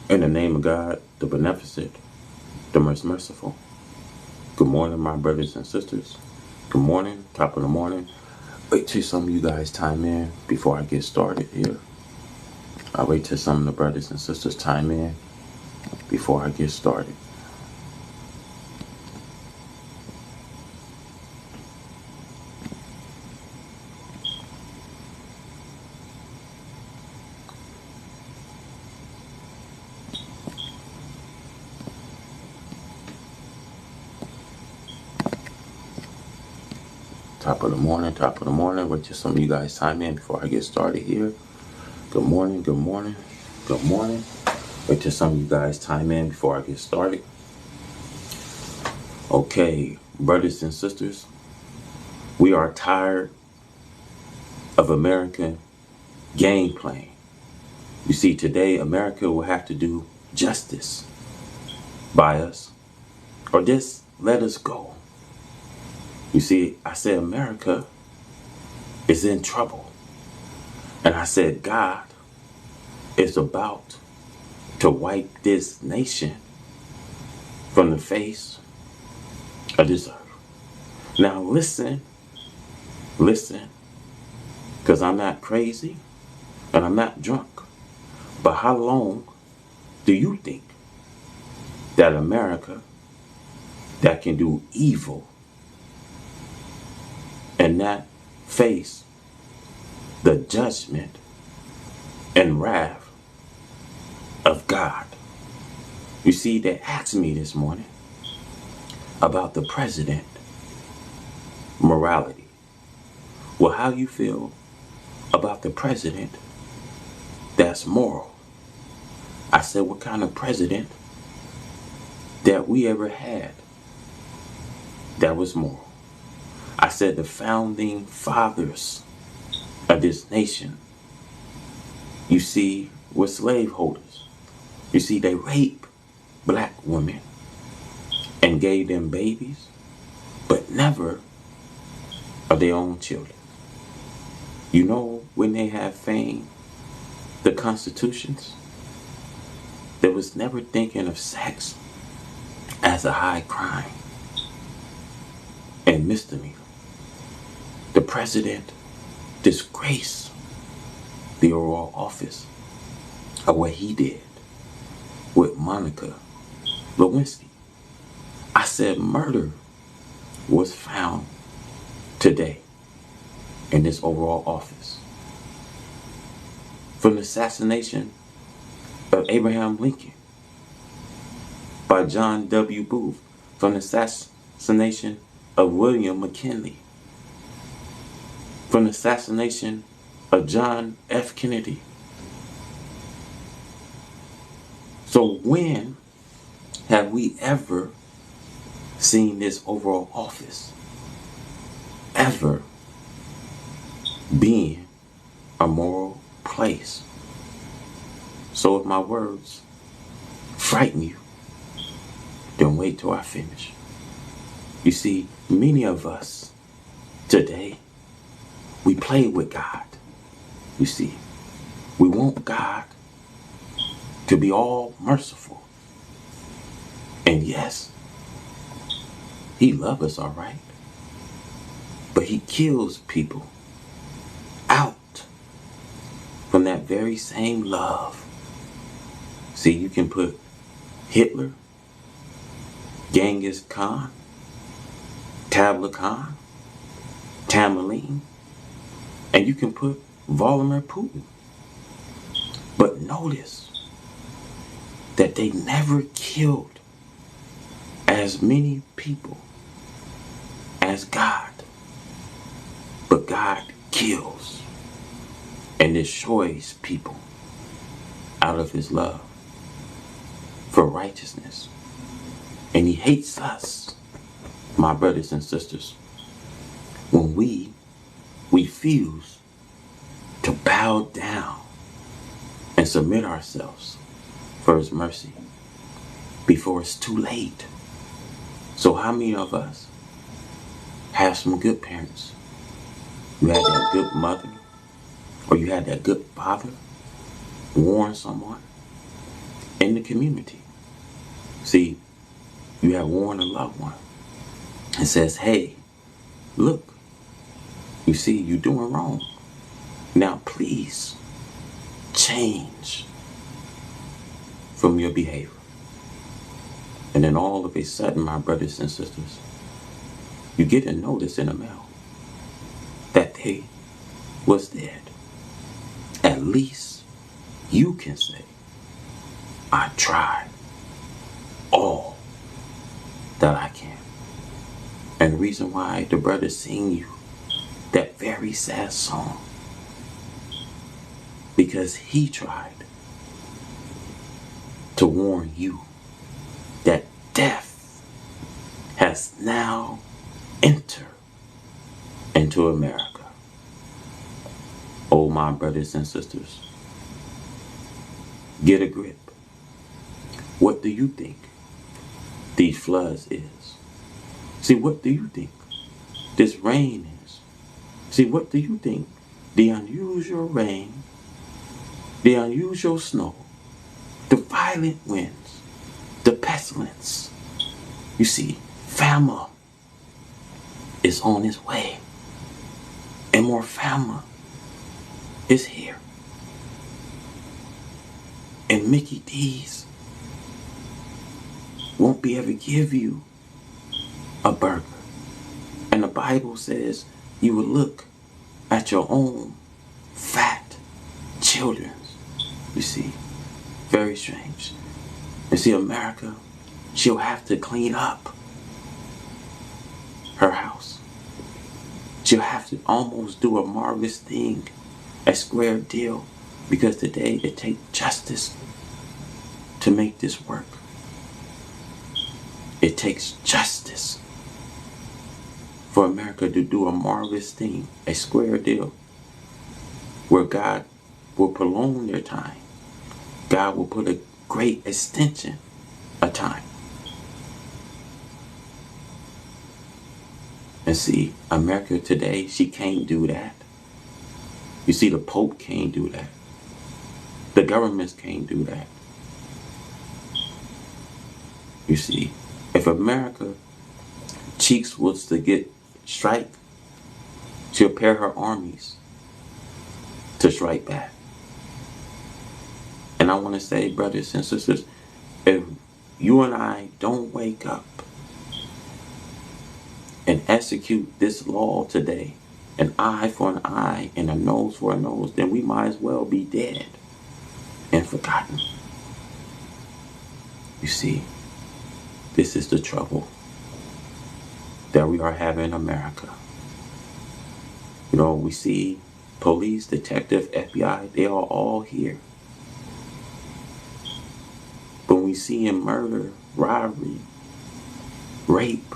In the name of God, the beneficent, the most merciful. Good morning, my brothers and sisters. Good morning, top of the morning. Wait till some of you guys chime in before I get started here. I'll wait till some of the brothers and sisters chime in before I get started. Top of the morning, top of the morning. Wait till some of you guys chime in before I get started here. Good morning, good morning, good morning. Wait till some of you guys chime in before I get started. Okay, brothers and sisters, we are tired of American game playing. You see, today America will have to do justice by us, or just let us go. You see, I said America is in trouble, and I said God is about to wipe this nation from the face of this earth. Now listen, because I'm not crazy and I'm not drunk. But how long do you think that America that can do evil and not face the judgment and wrath of God? You see, they asked me this morning about the president morality. Well, how you feel about the president that's moral? I said, what kind of president that we ever had that was moral? I said, the founding fathers of this nation, you see, were slaveholders. You see, they raped black women and gave them babies, but never of their own children. You know, when they have framed the constitutions, they was never thinking of sex as a high crime and misdemeanor. The president disgraced the Oval Office of what he did with Monica Lewinsky. I said murder was found today in this overall office. From the assassination of Abraham Lincoln by John W. Booth, from the assassination of William McKinley, from the assassination of John F. Kennedy. So when have we ever seen this overall office ever being a moral place? So if my words frighten you, then wait till I finish. You see, many of us today, we play with God. You see, we want God to be all merciful. And yes, he loves us, all right. But he kills people out from that very same love. See, you can put Hitler, Genghis Khan, Tabla Khan, Tamerlane, and you can put Vladimir Putin. But notice that they never killed as many people as God. But God kills and destroys people out of his love for righteousness. And he hates us, my brothers and sisters, when we refuse to bow down and submit ourselves for his mercy before it's too late. So how many of us have some good parents? You had that good mother, or you had that good father warn someone in the community. See, you have warned a loved one and says, hey, look, you see, you're doing wrong. Now, please change from your behavior. And then all of a sudden, my brothers and sisters, you get a notice in the mail that they was dead. At least you can say, I tried all that I can. And the reason why the brothers sing you that very sad song, because he tried to warn you that death has now entered into America. Oh, my brothers and sisters, get a grip. What do you think these floods is? See, what do you think this rain is? See, what do you think the unusual rain, the unusual snow, the violent winds, the pestilence? You see, famine is on its way. And more famine is here. And Mickey D's won't be able to give you a burger. And the Bible says you will look at your own fat children. You see, very strange. And see, America, she'll have to clean up her house. She'll have to almost do a marvelous thing, a square deal, because today it takes justice to make this work. It takes justice for America to do a marvelous thing, a square deal, where God will prolong their time. God will put a great extension of time. And see, America today, she can't do that. You see, the Pope can't do that. The governments can't do that. You see, if America Cheeks was to get strike, she'll pair her armies to strike back. And I want to say, brothers and sisters, if you and I don't wake up and execute this law today, an eye for an eye and a nose for a nose, then we might as well be dead and forgotten. You see, this is the trouble that we are having in America. You know, we see police, detective, FBI, they are all here. But we see in murder, robbery, rape,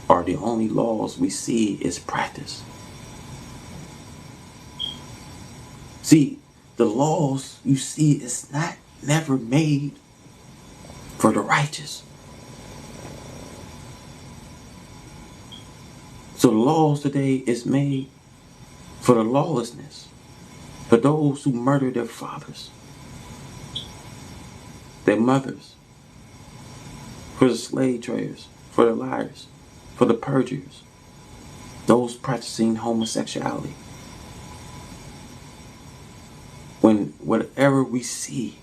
are the only laws we see is practiced. See, the laws you see is never made for the righteous. So the laws today is made for the lawlessness, for those who murder their fathers, their mothers, for the slave traders, for the liars, for the perjurers, those practicing homosexuality. When whatever we see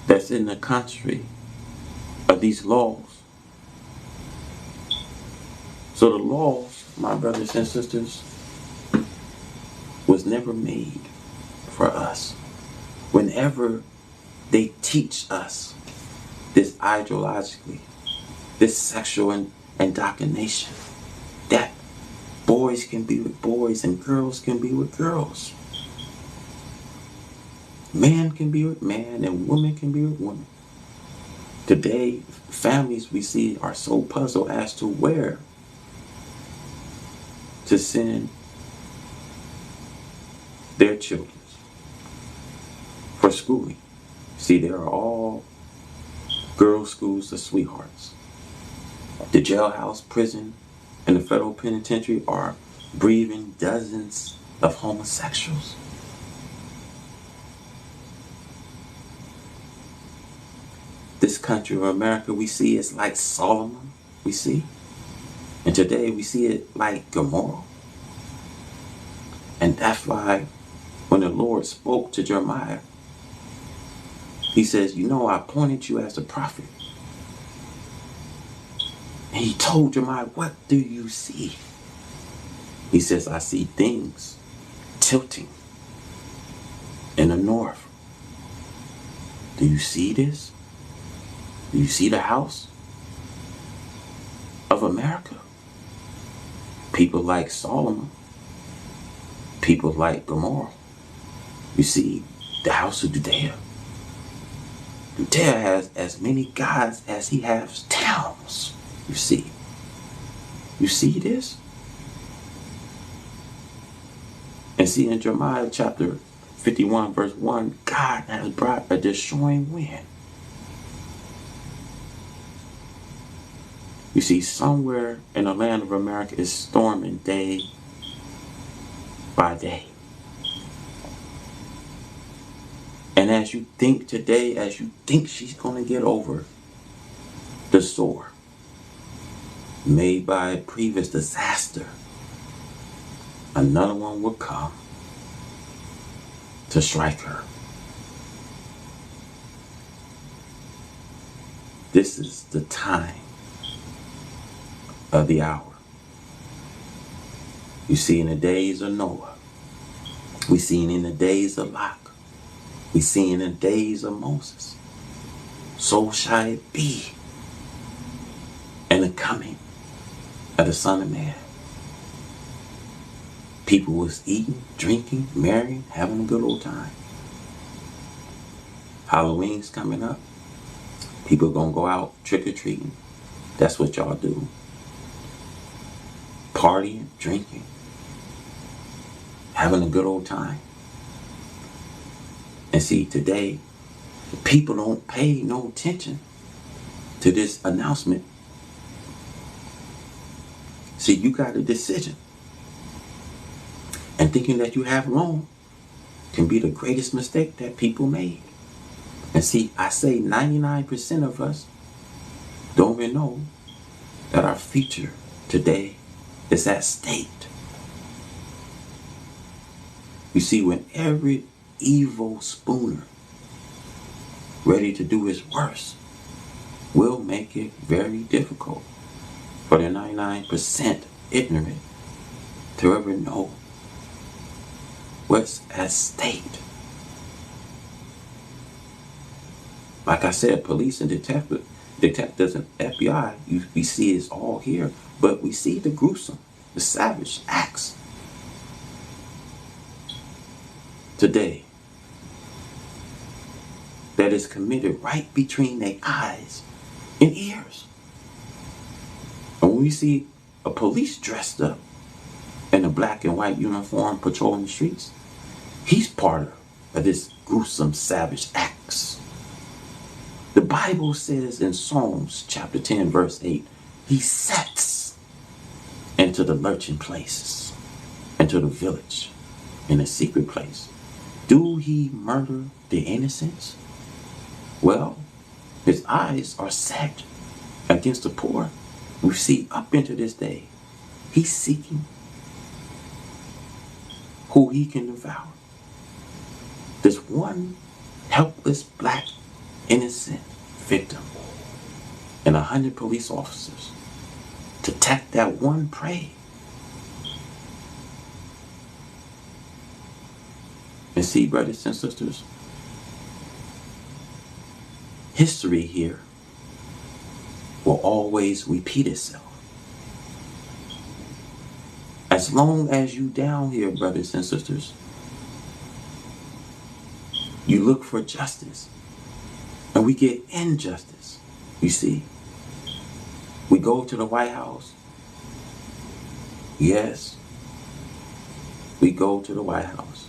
that's in the country of these laws. So the laws, my brothers and sisters, was never made for us. Whenever they teach us this ideologically, this sexual indoctrination, that boys can be with boys and girls can be with girls. Man can be with man and women can be with women. Today, families we see are so puzzled as to where to send their children for schooling. See, there are all girls' schools of sweethearts. The jailhouse, prison, and the federal penitentiary are breathing dozens of homosexuals. This country of America, we see it's like Solomon, we see. And today we see it like Gomorrah. And that's why when the Lord spoke to Jeremiah, he says, you know, I appointed you as a prophet. And he told Jeremiah, what do you see? He says, I see things tilting in the north. Do you see this? Do you see the house of America? People like Solomon, people like Gomorrah. You see the house of Judea. Judea has as many gods as he has towns. You see this? And see in Jeremiah chapter 51 verse 1, God has brought a destroying wind. You see, somewhere in the land of America is storming day by day. And as you think today, as you think she's going to get over the sore made by a previous disaster, another one will come to strike her. This is the time of the hour. You see in the days of Noah. We seen in the days of Lot. We see in the days of Moses. So shall it be in the coming of the Son of Man. People was eating, drinking, marrying, having a good old time. Halloween's coming up. People gonna go out trick-or-treating. That's what y'all do. Partying, drinking, having a good old time. And see, today, people don't pay no attention to this announcement. See, you got a decision. And thinking that you have long can be the greatest mistake that people made. And see, I say 99% of us don't even know that our future today is at stake. You see, when every evil spooner ready to do his worst will make it very difficult for the 99% ignorant to ever know what's at stake. Like I said, police and detectives and FBI, we see it's all here, but we see the gruesome, the savage acts today that is committed right between their eyes and ears. And when we see a police dressed up in a black and white uniform patrolling the streets, he's part of this gruesome, savage acts. The Bible says in Psalms chapter 10 verse 8, he sets into the lurching places, into the village, in a secret place. Do he murder the innocents? Well, his eyes are set against the poor. We see up into this day, he's seeking who he can devour. This one helpless black innocent victim and 100 police officers to attack that one prey. And see, brothers and sisters, history here will always repeat itself. As long as you down here, brothers and sisters, you look for justice. And we get injustice. You see, we go to the White House. Yes, we go to the White House.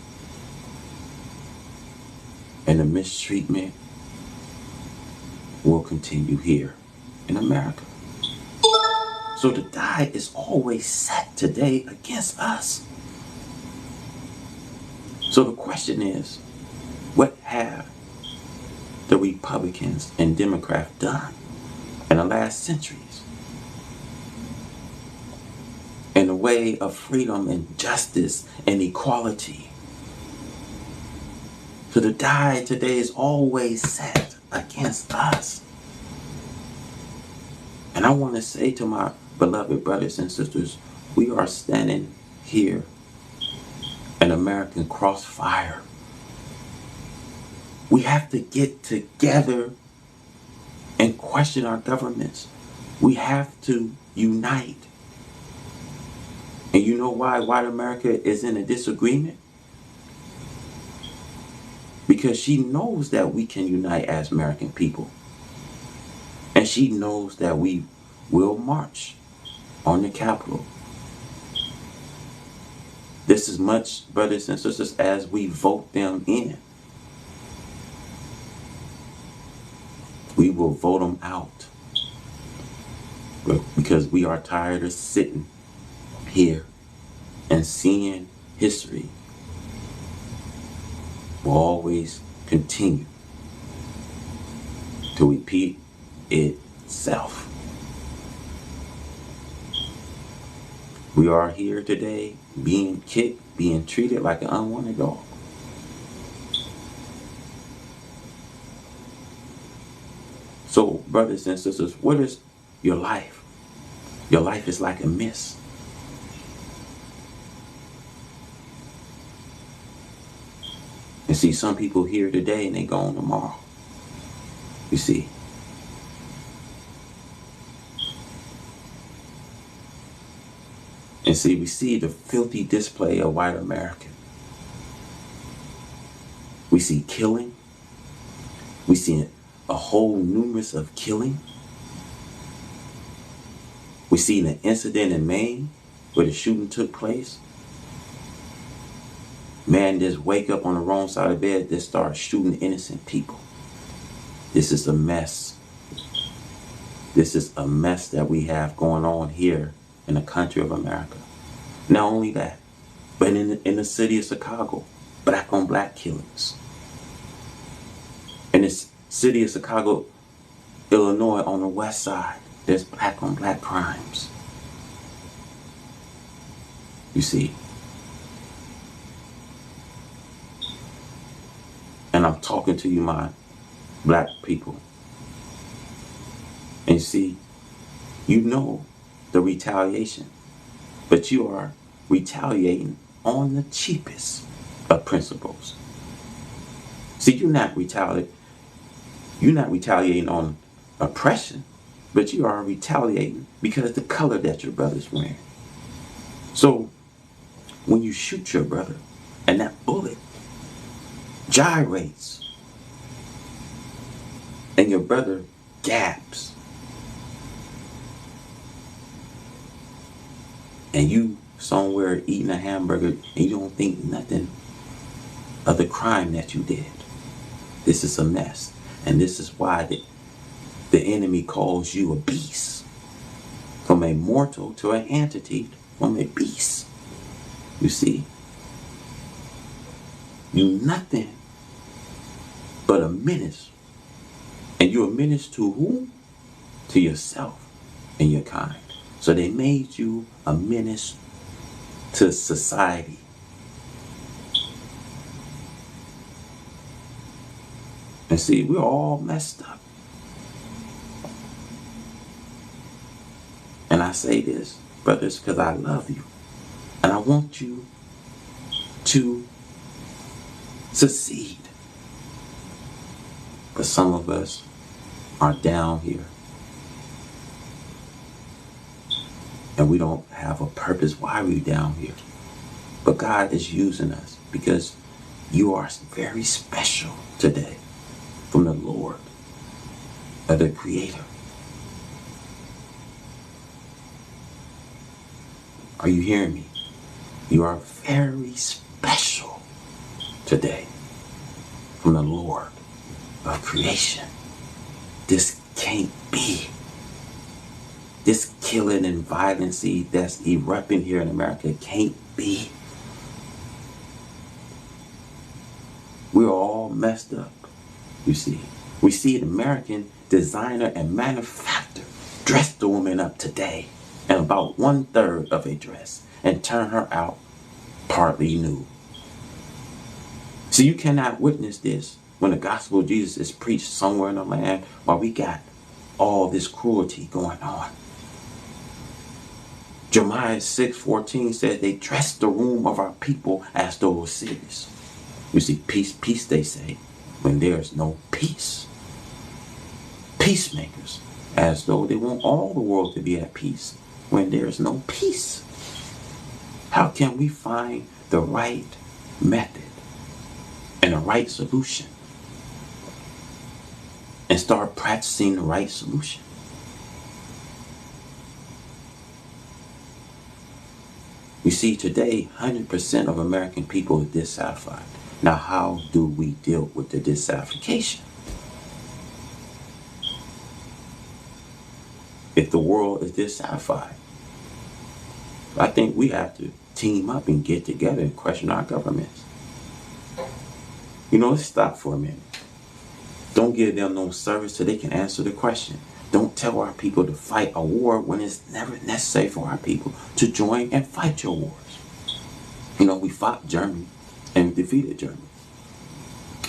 And the mistreatment will continue here in America. So the die is always set today against us. So the question is, what have the Republicans and Democrats done in the last centuries in the way of freedom and justice and equality? So the die today is always set against us. And I want to say to my beloved brothers and sisters, we are standing here in American crossfire. We have to get together and question our governments. We have to unite. And you know why white America is in a disagreement? Because she knows that we can unite as American people. And she knows that we will march on the Capitol. This is much, brothers and sisters, as we vote them in. We will vote them out. Because we are tired of sitting here and seeing history will always continue to repeat itself. We are here today being kicked, being treated like an unwanted dog. So, brothers and sisters, what is your life? Your life is like a mist. And see, some people here today and they gone tomorrow. You see. And see, we see the filthy display of white America. We see killing. We see a whole numerous of killing. We see an incident in Maine where the shooting took place. Man just wake up on the wrong side of the bed, just start shooting innocent people. This is a mess. This is a mess that we have going on here in the country of America. Not only that, but in the city of Chicago, black on black killings. In the city of Chicago, Illinois, on the west side, there's black on black crimes. You see. And I'm talking to you, my black people. And you see, you know the retaliation, but you are retaliating on the cheapest of principles. See, you're not retaliating on oppression, but you are retaliating because of the color that your brother's wearing. So when you shoot your brother and that bullet gyrates and your brother gaps and you somewhere eating a hamburger and you don't think nothing of the crime that you did. This is a mess. And this is why the enemy calls you a beast. From a mortal to an entity, from a beast. You see? You nothing but a menace. And you're a menace to whom? To yourself and your kind. So they made you a menace to society. And see, we're all messed up. And I say this, brothers, because I love you. And I want you to succeed. But some of us are down here. And we don't have a purpose why we're down here. But God is using us because you are very special today from the Lord, of the Creator. Are you hearing me? You are very special today from the Lord of creation. This can't be. This killing and violence that's erupting here in America can't be. We're all messed up, you see. We see an American designer and manufacturer dress the woman up today in about 1/3 of a dress and turn her out partly nude. So you cannot witness this when the gospel of Jesus is preached somewhere in the land while we got all this cruelty going on. Jeremiah 6:14 says they dress the room of our people as though it was cities. You see, peace, peace, they say, when there's no peace. Peacemakers, as though they want all the world to be at peace when there's no peace. How can we find the right method and the right solution and start practicing the right solution? You see, today, 100% of American people are dissatisfied. Now, how do we deal with the dissatisfaction? If the world is dissatisfied, I think we have to team up and get together and question our governments. You know, let's stop for a minute. Don't give them no service so they can answer the question. Don't tell our people to fight a war when it's never necessary for our people to join and fight your wars. You know, we fought Germany and defeated Germany.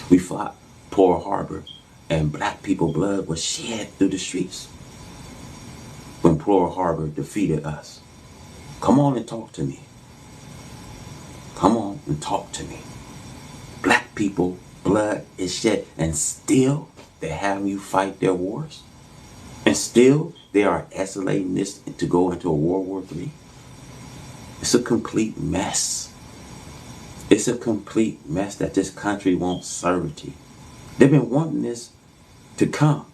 We fought Pearl Harbor and black people blood was shed through the streets when Pearl Harbor defeated us. Come on and talk to me. Come on and talk to me. Black people blood is shed and still they have you fight their wars? And still they are escalating this to go into a World War III? It's a complete mess. It's a complete mess that this country wants sovereignty. They've been wanting this to come.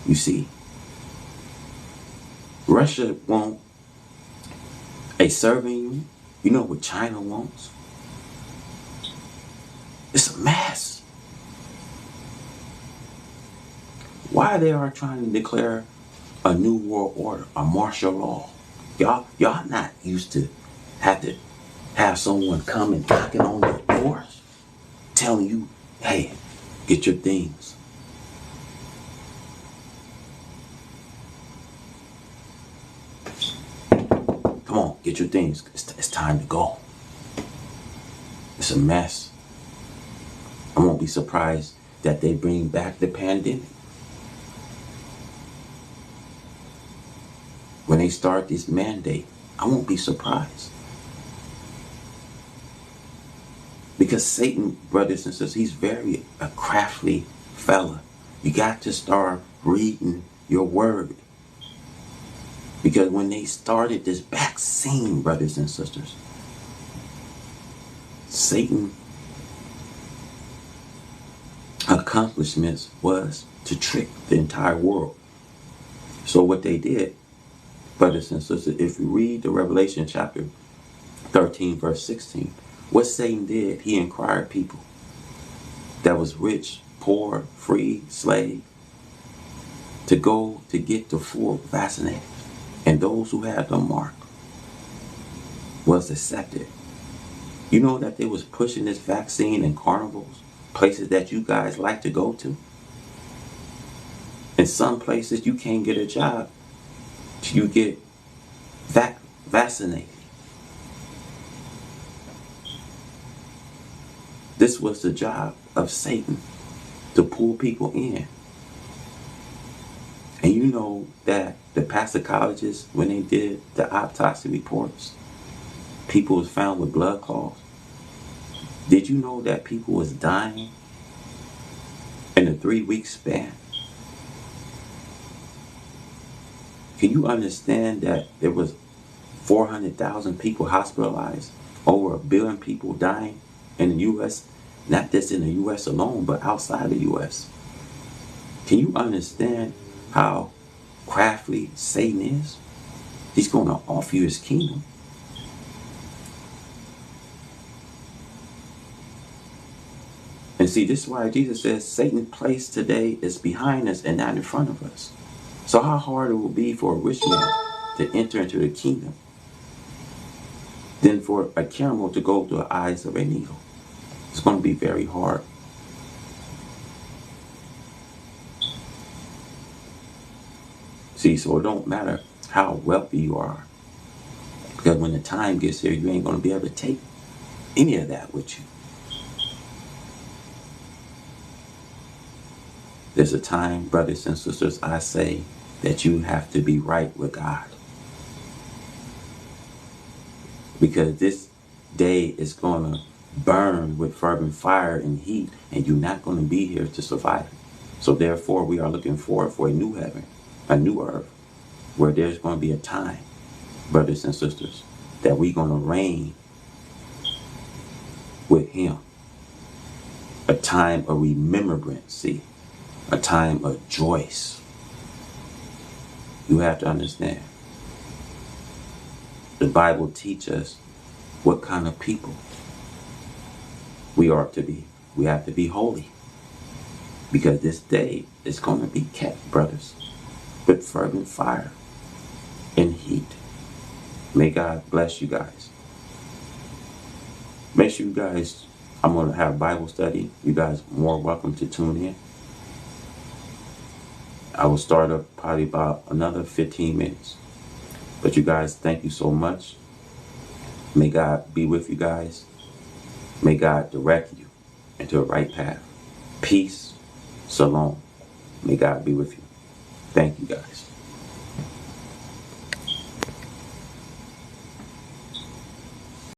You see, Russia wants a Soviet Union. You know what China wants? It's a mess. Why they are trying to declare a new world order, a martial law? Y'all not used to have someone come and knocking on your doors, telling you, hey, get your things. Come on, get your things. It's time to go. It's a mess. I won't be surprised that they bring back the pandemic. When they start this mandate, I won't be surprised. Because Satan, brothers and sisters, he's very a crafty fella. You got to start reading your word. Because when they started this vaccine, brothers and sisters, Satan accomplishments was to trick the entire world. So what they did, brothers and sisters, if you read the Revelation chapter 13 verse 16, what Satan did, he inquired people that was rich, poor, free, slave, to go to get the full vaccinated. And those who had the mark was accepted. You know that they was pushing this vaccine in carnivals, places that you guys like to go to. In some places you can't get a job till you get vaccinated. This was the job of Satan, to pull people in. And you know that the toxicologists, when they did the autopsy reports, people was found with blood clots. Did you know that people was dying in a 3-week span? Can you understand that there was 400,000 people hospitalized, over 1 billion people dying in the U.S., not just in the U.S. alone, but outside the U.S.? Can you understand how crafty Satan is? He's going to offer you his kingdom. And see, this is why Jesus says Satan's place today is behind us and not in front of us. So how hard it will be for a rich man to enter into the kingdom than for a camel to go through the eyes of a needle. It's going to be very hard. See, so it don't matter how wealthy you are, because when the time gets here, you ain't going to be able to take any of that with you. There's a time, brothers and sisters, I say, that you have to be right with God. Because this day is going to burn with fervent fire and heat, and you're not going to be here to survive it. So therefore, we are looking forward for a new heaven, a new earth, where there's going to be a time, brothers and sisters, that we're going to reign with him. A time of remembrance, see, a time of joyce. You have to understand. The Bible teaches us what kind of people we are to be. We have to be holy. Because this day is going to be kept, brothers, with fervent fire and heat. May God bless you guys. Make sure you guys, I'm going to have Bible study. You guys are more welcome to tune in. I will start up probably about another 15 minutes. But you guys, thank you so much. May God be with you guys. May God direct you into the right path. Peace. Shalom. May God be with you. Thank you guys.